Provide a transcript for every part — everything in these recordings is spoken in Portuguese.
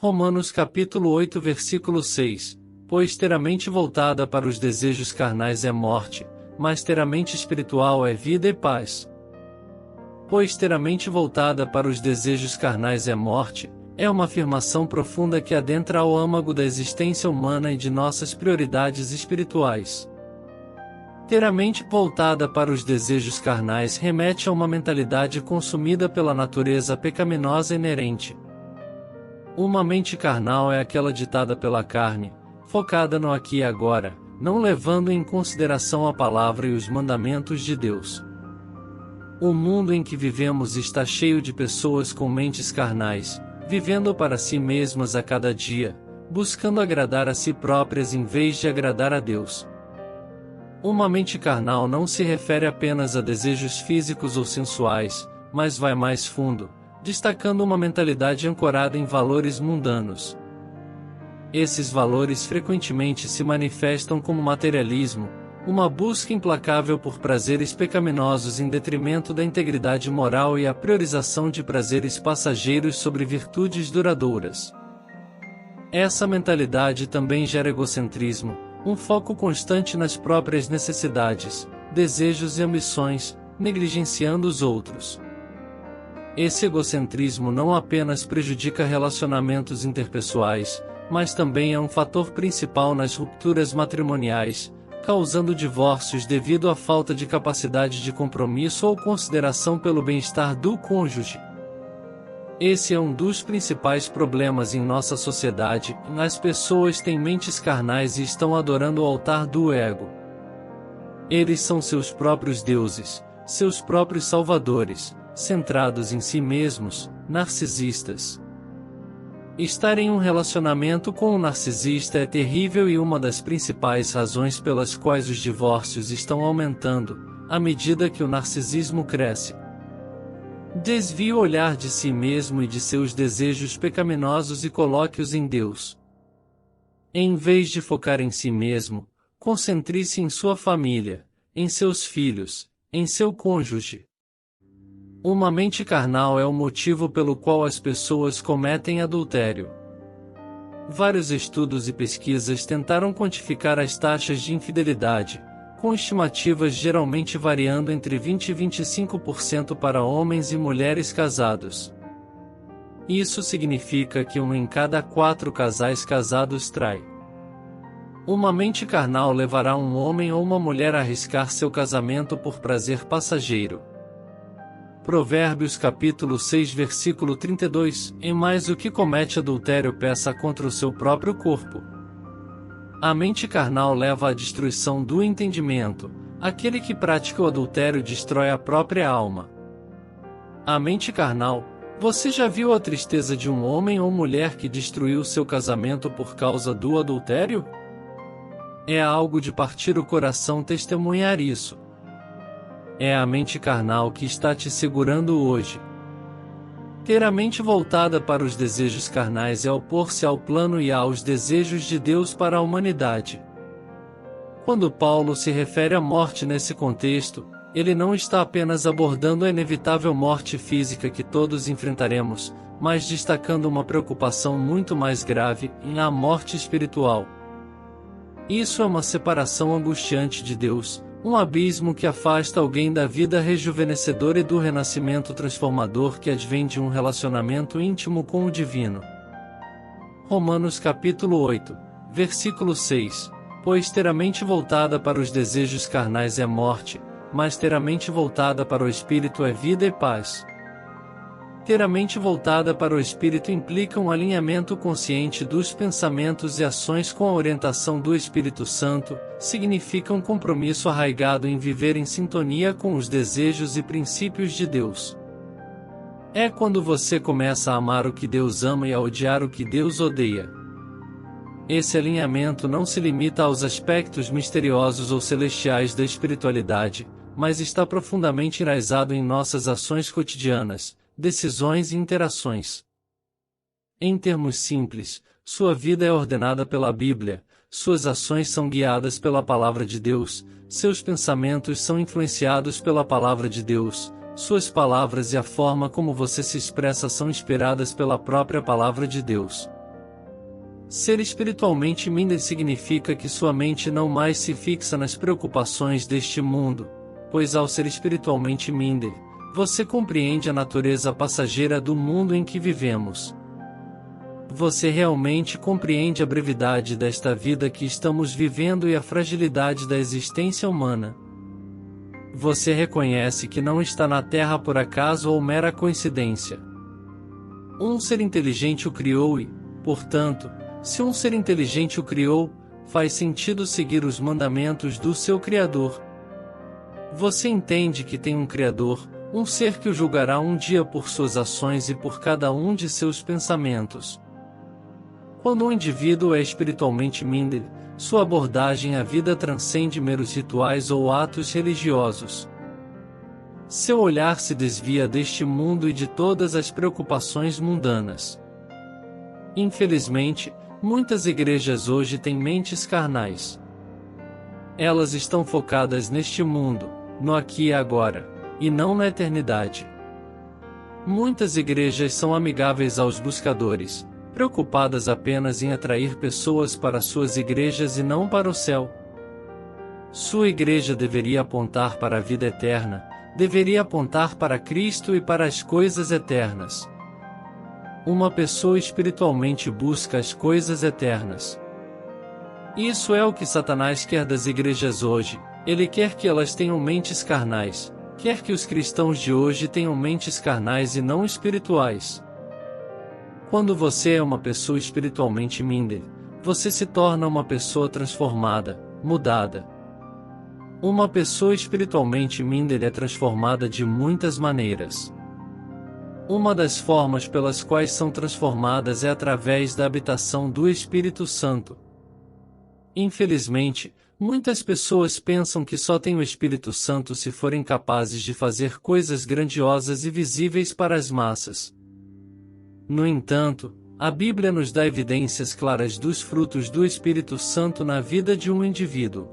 Romanos capítulo 8 versículo 6, pois ter a mente voltada para os desejos carnais é morte, mas ter a mente espiritual é vida e paz. Pois ter a mente voltada para os desejos carnais é morte, é uma afirmação profunda que adentra ao âmago da existência humana e de nossas prioridades espirituais. Ter a mente voltada para os desejos carnais remete a uma mentalidade consumida pela natureza pecaminosa inerente. Uma mente carnal é aquela ditada pela carne, focada no aqui e agora, não levando em consideração a palavra e os mandamentos de Deus. O mundo em que vivemos está cheio de pessoas com mentes carnais, vivendo para si mesmas a cada dia, buscando agradar a si próprias em vez de agradar a Deus. Uma mente carnal não se refere apenas a desejos físicos ou sensuais, mas vai mais fundo, destacando uma mentalidade ancorada em valores mundanos. Esses valores frequentemente se manifestam como materialismo, uma busca implacável por prazeres pecaminosos em detrimento da integridade moral e a priorização de prazeres passageiros sobre virtudes duradouras. Essa mentalidade também gera egocentrismo, um foco constante nas próprias necessidades, desejos e ambições, negligenciando os outros. Esse egocentrismo não apenas prejudica relacionamentos interpessoais, mas também é um fator principal nas rupturas matrimoniais, causando divórcios devido à falta de capacidade de compromisso ou consideração pelo bem-estar do cônjuge. Esse é um dos principais problemas em nossa sociedade. As pessoas têm mentes carnais e estão adorando o altar do ego. Eles são seus próprios deuses, seus próprios salvadores, centrados em si mesmos, narcisistas. Estar em um relacionamento com um narcisista é terrível e uma das principais razões pelas quais os divórcios estão aumentando, à medida que o narcisismo cresce. Desvie o olhar de si mesmo e de seus desejos pecaminosos e coloque-os em Deus. Em vez de focar em si mesmo, concentre-se em sua família, em seus filhos, em seu cônjuge. Uma mente carnal é o motivo pelo qual as pessoas cometem adultério. Vários estudos e pesquisas tentaram quantificar as taxas de infidelidade, com estimativas geralmente variando entre 20% e 25% para homens e mulheres casados. Isso significa que 1 em cada 4 casais casados trai. Uma mente carnal levará um homem ou uma mulher a arriscar seu casamento por prazer passageiro. Provérbios capítulo 6 versículo 32, em mais o que comete adultério peça contra o seu próprio corpo. A mente carnal leva à destruição do entendimento, aquele que pratica o adultério destrói a própria alma. A mente carnal, você já viu a tristeza de um homem ou mulher que destruiu seu casamento por causa do adultério? É algo de partir o coração testemunhar isso. É a mente carnal que está te segurando hoje. Ter a mente voltada para os desejos carnais é opor-se ao plano e aos desejos de Deus para a humanidade. Quando Paulo se refere à morte nesse contexto, ele não está apenas abordando a inevitável morte física que todos enfrentaremos, mas destacando uma preocupação muito mais grave, a morte espiritual. Isso é uma separação angustiante de Deus, um abismo que afasta alguém da vida rejuvenescedora e do renascimento transformador que advém de um relacionamento íntimo com o divino. Romanos capítulo 8, versículo 6, pois ter a mente voltada para os desejos carnais é morte, mas ter a mente voltada para o Espírito é vida e paz. Ter a mente voltada para o Espírito implica um alinhamento consciente dos pensamentos e ações com a orientação do Espírito Santo, significa um compromisso arraigado em viver em sintonia com os desejos e princípios de Deus. É quando você começa a amar o que Deus ama e a odiar o que Deus odeia. Esse alinhamento não se limita aos aspectos misteriosos ou celestiais da espiritualidade, mas está profundamente enraizado em nossas ações cotidianas, decisões e interações. Em termos simples, sua vida é ordenada pela Bíblia, suas ações são guiadas pela Palavra de Deus, seus pensamentos são influenciados pela Palavra de Deus, suas palavras e a forma como você se expressa são inspiradas pela própria Palavra de Deus. Ser espiritualmente minded significa que sua mente não mais se fixa nas preocupações deste mundo, pois ao ser espiritualmente minded, você compreende a natureza passageira do mundo em que vivemos. Você realmente compreende a brevidade desta vida que estamos vivendo e a fragilidade da existência humana. Você reconhece que não está na Terra por acaso ou mera coincidência. Um ser inteligente o criou e, portanto, se um ser inteligente o criou, faz sentido seguir os mandamentos do seu Criador. Você entende que tem um Criador, um ser que o julgará um dia por suas ações e por cada um de seus pensamentos. Quando um indivíduo é espiritualmente minded, sua abordagem à vida transcende meros rituais ou atos religiosos. Seu olhar se desvia deste mundo e de todas as preocupações mundanas. Infelizmente, muitas igrejas hoje têm mentes carnais. Elas estão focadas neste mundo, no aqui e agora, e não na eternidade. Muitas igrejas são amigáveis aos buscadores, preocupadas apenas em atrair pessoas para suas igrejas e não para o céu. Sua igreja deveria apontar para a vida eterna, deveria apontar para Cristo e para as coisas eternas. Uma pessoa espiritualmente busca as coisas eternas. Isso é o que Satanás quer das igrejas hoje. Ele quer que elas tenham mentes carnais, quer que os cristãos de hoje tenham mentes carnais e não espirituais. Quando você é uma pessoa espiritualmente minded, você se torna uma pessoa transformada, mudada. Uma pessoa espiritualmente minded é transformada de muitas maneiras. Uma das formas pelas quais são transformadas é através da habitação do Espírito Santo. Infelizmente, muitas pessoas pensam que só têm o Espírito Santo se forem capazes de fazer coisas grandiosas e visíveis para as massas. No entanto, a Bíblia nos dá evidências claras dos frutos do Espírito Santo na vida de um indivíduo.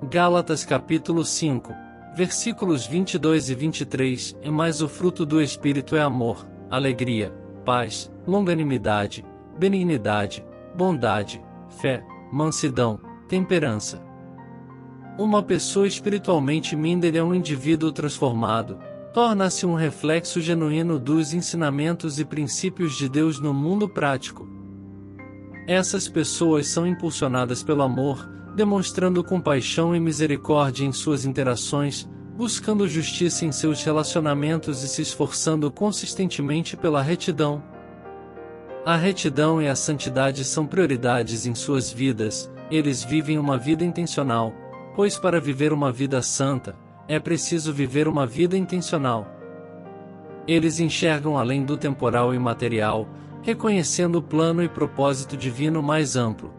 Gálatas capítulo 5, versículos 22 e 23, mas o fruto do Espírito é amor, alegria, paz, longanimidade, benignidade, bondade, fé, mansidão, temperança. Uma pessoa espiritualmente minded é um indivíduo transformado, torna-se um reflexo genuíno dos ensinamentos e princípios de Deus no mundo prático. Essas pessoas são impulsionadas pelo amor, demonstrando compaixão e misericórdia em suas interações, buscando justiça em seus relacionamentos e se esforçando consistentemente pela retidão. A retidão e a santidade são prioridades em suas vidas. Eles vivem uma vida intencional, pois para viver uma vida santa, é preciso viver uma vida intencional. Eles enxergam além do temporal e material, reconhecendo o plano e propósito divino mais amplo.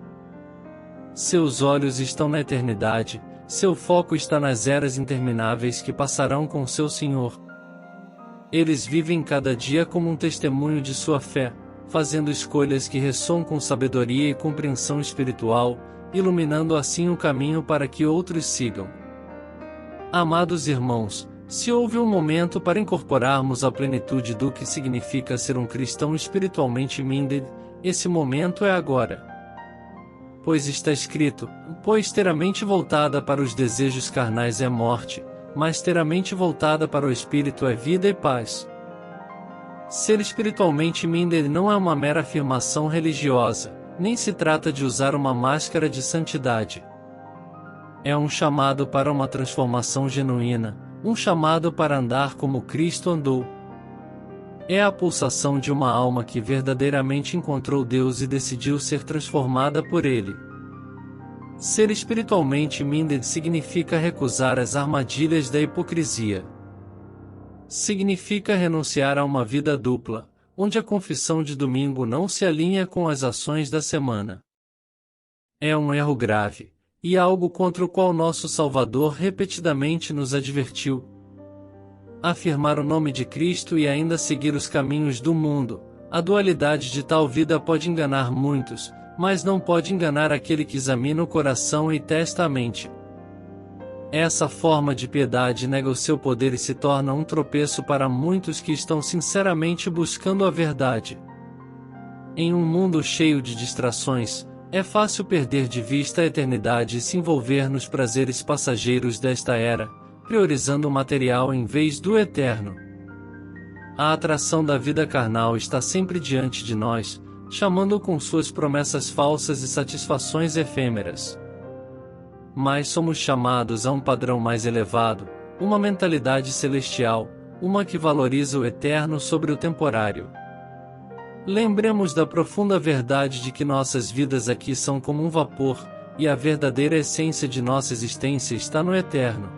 Seus olhos estão na eternidade, seu foco está nas eras intermináveis que passarão com seu Senhor. Eles vivem cada dia como um testemunho de sua fé, fazendo escolhas que ressoam com sabedoria e compreensão espiritual, iluminando assim o caminho para que outros sigam. Amados irmãos, se houve um momento para incorporarmos a plenitude do que significa ser um cristão espiritualmente minded, esse momento é agora. Pois está escrito, pois ter a mente voltada para os desejos carnais é morte, mas ter a mente voltada para o Espírito é vida e paz. Ser espiritualmente minded não é uma mera afirmação religiosa, nem se trata de usar uma máscara de santidade. É um chamado para uma transformação genuína, um chamado para andar como Cristo andou. É a pulsação de uma alma que verdadeiramente encontrou Deus e decidiu ser transformada por Ele. Ser espiritualmente minded significa recusar as armadilhas da hipocrisia. Significa renunciar a uma vida dupla, onde a confissão de domingo não se alinha com as ações da semana. É um erro grave, e algo contra o qual nosso Salvador repetidamente nos advertiu. Afirmar o nome de Cristo e ainda seguir os caminhos do mundo, a dualidade de tal vida pode enganar muitos, mas não pode enganar aquele que examina o coração e testa a mente. Essa forma de piedade nega o seu poder e se torna um tropeço para muitos que estão sinceramente buscando a verdade. Em um mundo cheio de distrações, é fácil perder de vista a eternidade e se envolver nos prazeres passageiros desta era, priorizando o material em vez do eterno. A atração da vida carnal está sempre diante de nós, chamando com suas promessas falsas e satisfações efêmeras. Mas somos chamados a um padrão mais elevado, uma mentalidade celestial, uma que valoriza o eterno sobre o temporário. Lembremos da profunda verdade de que nossas vidas aqui são como um vapor, e a verdadeira essência de nossa existência está no eterno.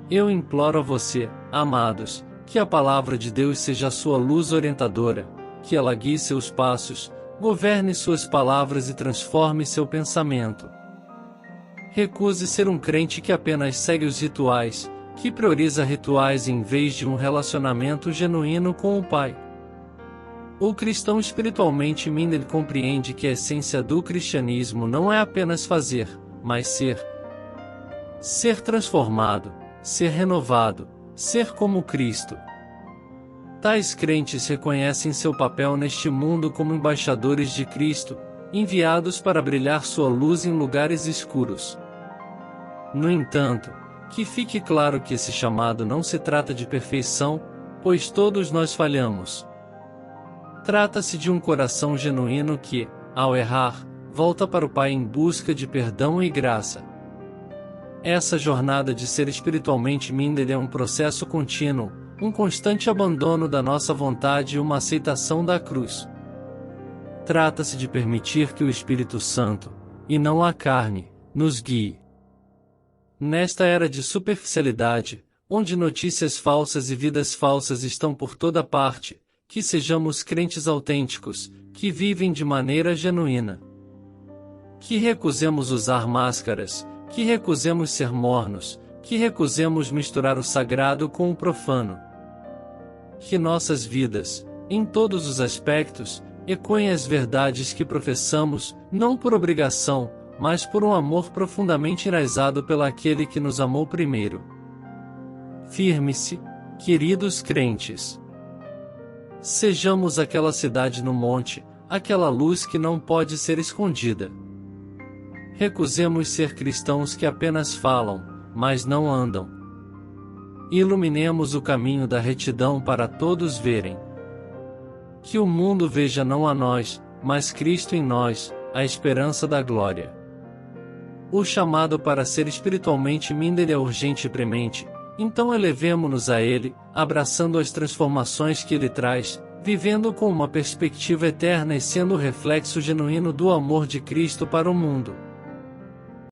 Eu imploro a você, amados, que a palavra de Deus seja a sua luz orientadora, que ela guie seus passos, governe suas palavras e transforme seu pensamento. Recuse ser um crente que apenas segue os rituais, que prioriza rituais em vez de um relacionamento genuíno com o Pai. O cristão espiritualmente minded compreende que a essência do cristianismo não é apenas fazer, mas ser. Ser transformado, ser renovado, ser como Cristo. Tais crentes reconhecem seu papel neste mundo como embaixadores de Cristo, enviados para brilhar sua luz em lugares escuros. No entanto, que fique claro que esse chamado não se trata de perfeição, pois todos nós falhamos. Trata-se de um coração genuíno que, ao errar, volta para o Pai em busca de perdão e graça. Essa jornada de ser espiritualmente minded é um processo contínuo, um constante abandono da nossa vontade e uma aceitação da cruz. Trata-se de permitir que o Espírito Santo, e não a carne, nos guie. Nesta era de superficialidade, onde notícias falsas e vidas falsas estão por toda parte, que sejamos crentes autênticos, que vivem de maneira genuína. Que recusemos usar máscaras, que recusemos ser mornos, que recusemos misturar o sagrado com o profano. Que nossas vidas, em todos os aspectos, ecoem as verdades que professamos, não por obrigação, mas por um amor profundamente enraizado pelaquele que nos amou primeiro. Firme-se, queridos crentes. Sejamos aquela cidade no monte, aquela luz que não pode ser escondida. Recusemos ser cristãos que apenas falam, mas não andam. Iluminemos o caminho da retidão para todos verem. Que o mundo veja não a nós, mas Cristo em nós, a esperança da glória. O chamado para ser espiritualmente minded é urgente e premente, então elevemo-nos a Ele, abraçando as transformações que Ele traz, vivendo com uma perspectiva eterna e sendo o reflexo genuíno do amor de Cristo para o mundo.